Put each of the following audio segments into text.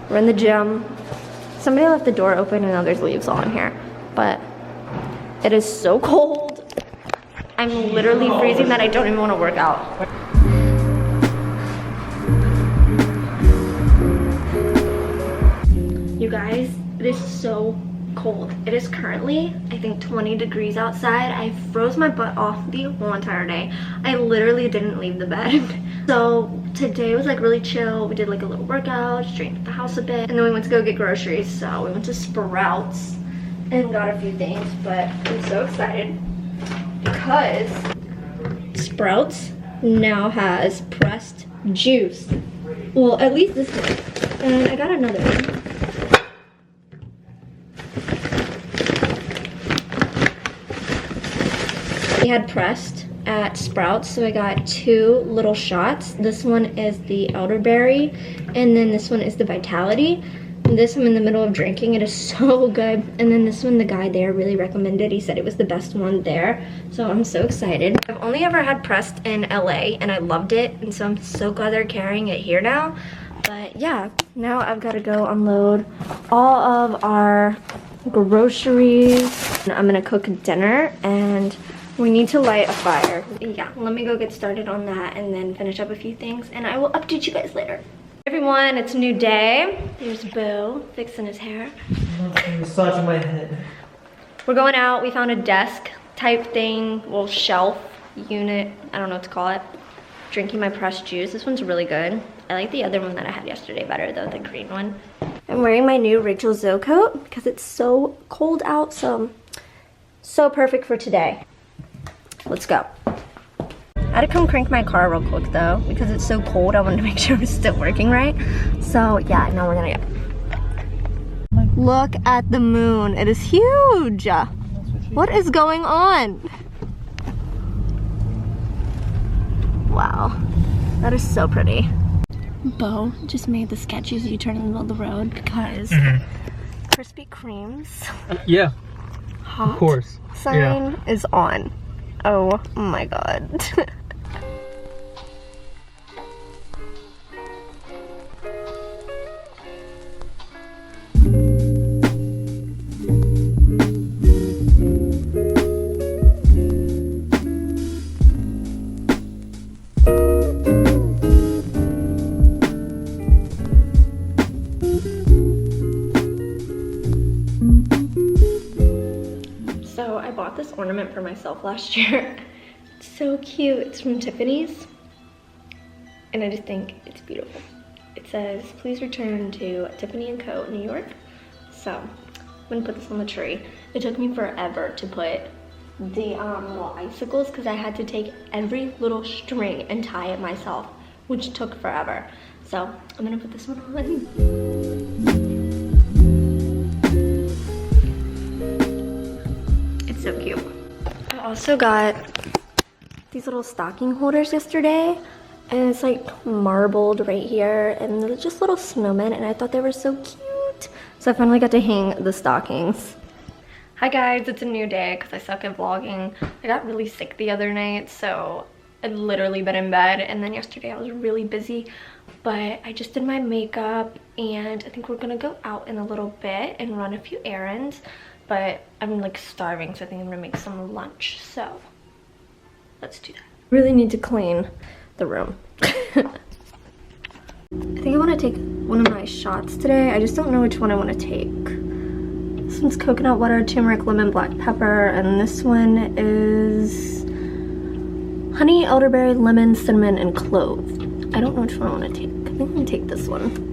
We're in the gym. Somebody left the door open and now there's leaves all in here. But it is so cold. I'm literally freezing that I don't even want to work out. You guys, it is so cold. It is currently, I think, 20 degrees outside. I froze my butt off the whole entire day. I literally didn't leave the bed. So today was like really chill. We did like a little workout, straightened the house a bit, and then we went to go get groceries. So we went to Sprouts and got a few things, but I'm so excited because Sprouts now has pressed juice. Well, at least this one. And I got another one. We had pressed at Sprouts, so I got 2 little shots. This one is the elderberry, and then this one is the vitality. This I'm in the middle of drinking. It is so good. And then this one, the guy there really recommended. He said it was the best one there, so I'm so excited. I've only ever had pressed in LA, and I loved it, and so I'm so glad they're carrying it here now. But yeah, now I've got to go unload all of our groceries. I'm gonna cook dinner, and we need to light a fire. Yeah, let me go get started on that and then finish up a few things, and I will update you guys later. Everyone, it's a new day. There's Boo fixing his hair. Massaging my head. We're going out. We found a desk type thing, well, shelf unit, I don't know what to call it. Drinking my pressed juice. This one's really good. I like the other one that I had yesterday better though, the green one. I'm wearing my new Rachel Zoe coat because it's so cold out, so perfect for today. Let's go. I had to come crank my car real quick though because it's so cold. I wanted to make sure it was still working right. So yeah, now we're gonna go. Look at the moon. It is huge. What is going on? Wow, that is so pretty. Bo just made the sketchiest U-turn in the middle of the road because Krispy Kreme's Yeah, hot of course. sign is on. Oh my god. So I bought this ornament for myself last year. It's so cute. It's from Tiffany's. And I just think it's beautiful. It says, please return to Tiffany & Co. New York. So I'm gonna put this on the tree. It took me forever to put the little icicles because I had to take every little string and tie it myself, which took forever. So I'm gonna put this one on. So cute. I also got these little stocking holders yesterday, and it's like marbled right here, and they're just little snowmen, and I thought they were so cute. So I finally got to hang the stockings. Hi guys, it's a new day because I suck at vlogging. I got really sick the other night, so I've literally been in bed, and then yesterday I was really busy, but I just did my makeup, and I think we're gonna go out in a little bit and run a few errands. But I'm like starving, so I think I'm gonna make some lunch. So let's do that. Really need to clean the room. I think I want to take one of my shots today. I just don't know which one I want to take. This one's coconut water, turmeric, lemon, black pepper, and this one is honey, elderberry, lemon, cinnamon, and clove. I don't know which one I want to take. I think I'm gonna take this one.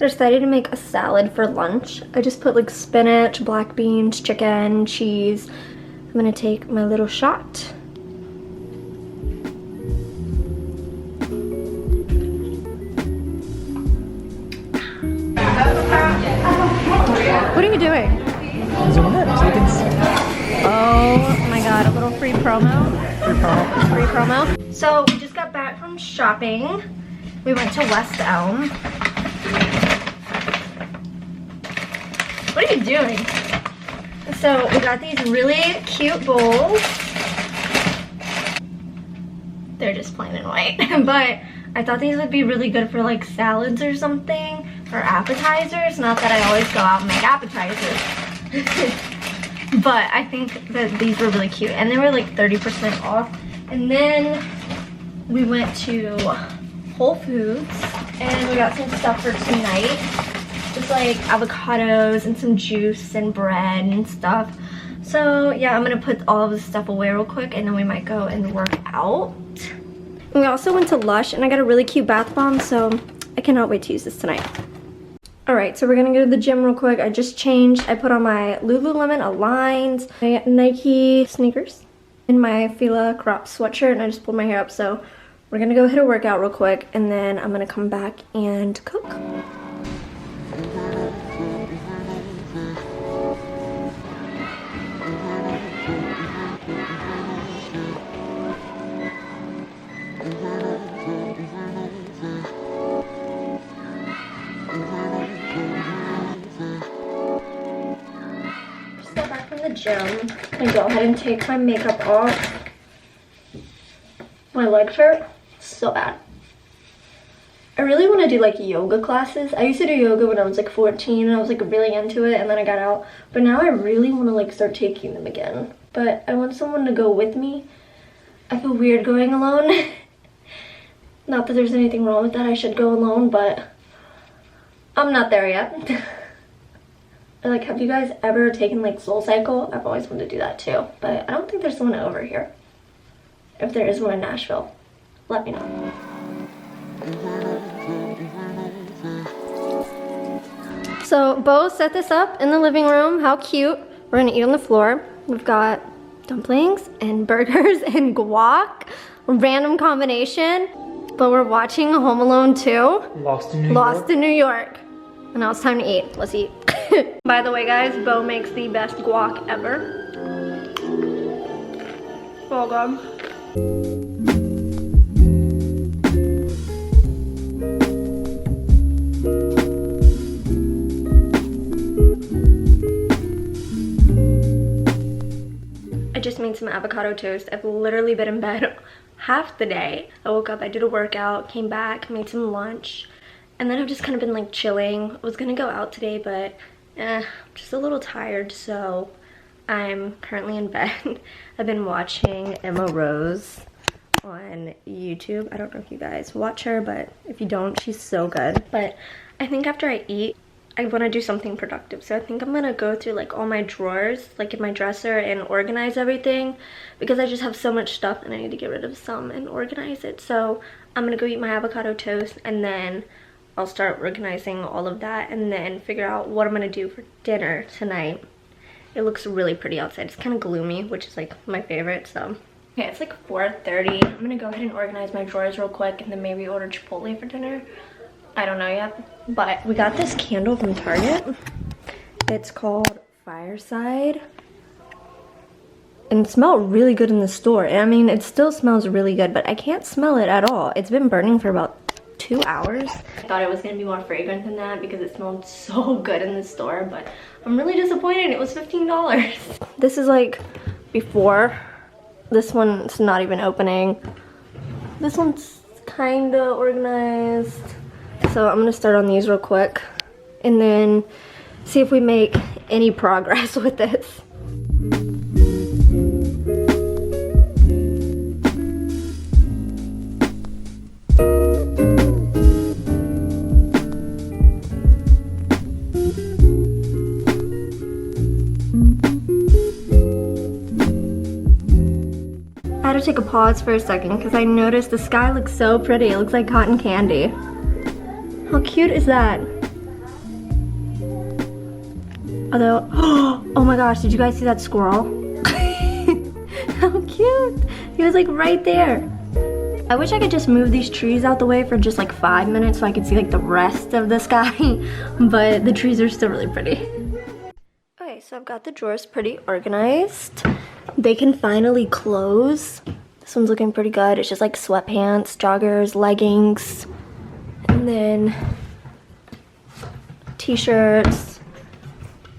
I decided to make a salad for lunch. I just put like spinach, black beans, chicken, cheese. I'm gonna take my little shot. What are you doing? Zoom in so you can see. Oh my god, a little free promo. Free promo. So we just got back from shopping. We went to West Elm. What are you doing? So we got these really cute bowls. They're just plain and white. But I thought these would be really good for like salads or something. for appetizers. Not that I always go out and make appetizers. But I think that these were really cute. And they were like 30% off. And then we went to Whole Foods and we got some stuff for tonight. Just like avocados and some juice and bread and stuff. So yeah, I'm gonna put all of this stuff away real quick and then we might go and work out. We also went to Lush and I got a really cute bath bomb, so I cannot wait to use this tonight. Alright, so we're gonna go to the gym real quick. I just changed. I put on my Lululemon Aligned, my Nike sneakers, and my Fila crop sweatshirt, and I just pulled my hair up. So we're gonna go hit a workout real quick and then I'm gonna come back and cook. Gym and go ahead and take my makeup off. My legs hurt so bad. I really want to do like yoga classes. I used to do yoga when I was like 14 and I was like really into it, and then I got out, but now I really want to like start taking them again. But I want someone to go with me. I feel weird going alone. Not that there's anything wrong with that, I should go alone, but I'm not there yet. Like, have you guys ever taken like Soul Cycle? I've always wanted to do that too, but I don't think there's one over here. If there is one in Nashville, let me know. So Bo set this up in the living room. How cute. We're gonna eat on the floor. We've got dumplings and burgers and guac. A random combination. But we're watching Home Alone 2. Lost in New York. Lost in New York. And now it's time to eat. Let's eat. By the way, guys, Bo makes the best guac ever. Oh god. I just made some avocado toast. I've literally been in bed half the day. I woke up, I did a workout, came back, made some lunch. And then I've just kind of been like chilling. I was gonna go out today, but I'm just a little tired, so I'm currently in bed. I've been watching Emma Rose on YouTube. I don't know if you guys watch her, but if you don't, she's so good. But I think after I eat, I want to do something productive. So I think I'm gonna go through like all my drawers, like in my dresser, and organize everything because I just have so much stuff and I need to get rid of some and organize it. So I'm gonna go eat my avocado toast and then I'll start organizing all of that and then figure out what I'm gonna do for dinner tonight. It looks really pretty outside. It's kind of gloomy, which is like my favorite, so. Okay, it's like 4:30. I'm gonna go ahead and organize my drawers real quick and then maybe order Chipotle for dinner. I don't know yet, but we got this candle from Target. It's called Fireside. And it smelled really good in the store. I mean, it still smells really good, but I can't smell it at all. It's been burning for about 2 hours. I thought it was gonna be more fragrant than that because it smelled so good in the store, but I'm really disappointed. It was $15. This is like before. This one's not even opening. This one's kinda organized. So I'm gonna start on these real quick and then see if we make any progress with this. I had to take a pause for a second because I noticed the sky looks so pretty. It looks like cotton candy. How cute is that? Although, oh my gosh, did you guys see that squirrel? How cute! He was like right there. I wish I could just move these trees out the way for just like 5 minutes so I could see like the rest of the sky, but the trees are still really pretty. Okay, so I've got the drawers pretty organized. They can finally close. This one's looking pretty good. It's just like sweatpants, joggers, leggings, and then t-shirts.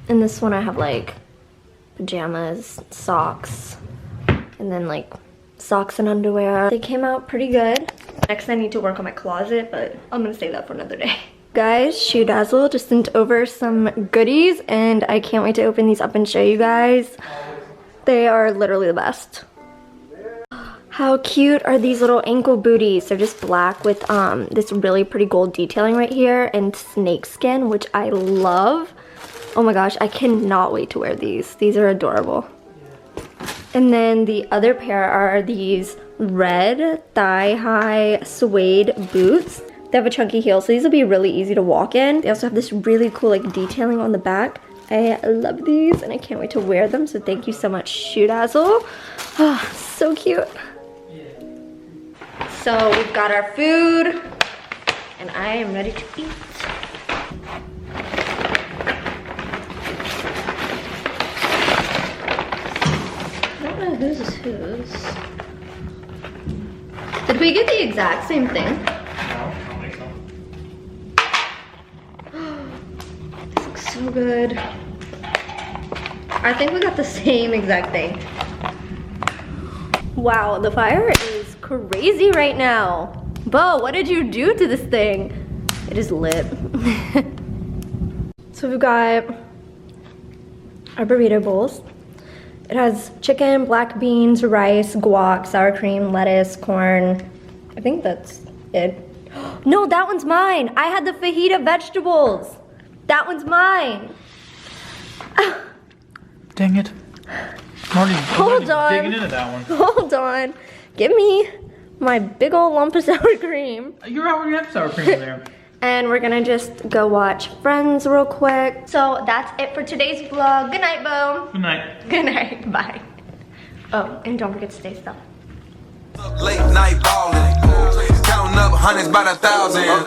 And this one I have like pajamas, socks, and then like socks and underwear. They came out pretty good. Next I need to work on my closet, but I'm gonna save that for another day. Guys, Shoe Dazzle just sent over some goodies and I can't wait to open these up and show you guys. They are literally the best. How cute are these little ankle booties? They're just black with this really pretty gold detailing right here and snake skin, which I love. Oh my gosh, I cannot wait to wear these. These are adorable. And then the other pair are these red thigh-high suede boots. They have a chunky heel, so these will be really easy to walk in. They also have this really cool like detailing on the back. I love these and I can't wait to wear them, so thank you so much, Shoe Dazzle. Oh, so cute. So we've got our food and I am ready to eat. I don't know whose is whose. Did we get the exact same thing? This looks so good. I think we got the same exact thing. Wow, the fire is crazy right now. Bo, what did you do to this thing? It is lit. So we've got our burrito bowls. It has chicken, black beans, rice, guac, sour cream, lettuce, corn. I think that's it. No, that one's mine. I had the fajita vegetables. That one's mine. Dang it. I'm Hold on. digging into that one. Hold on. Give me my big old lump of sour cream. You're already have sour cream in there. And we're gonna just go watch Friends real quick. So that's it for today's vlog. Good night, Bo. Good night. Good night. Bye. Oh, and don't forget to stay still. Late night ballin', counting up hundreds by the thousand.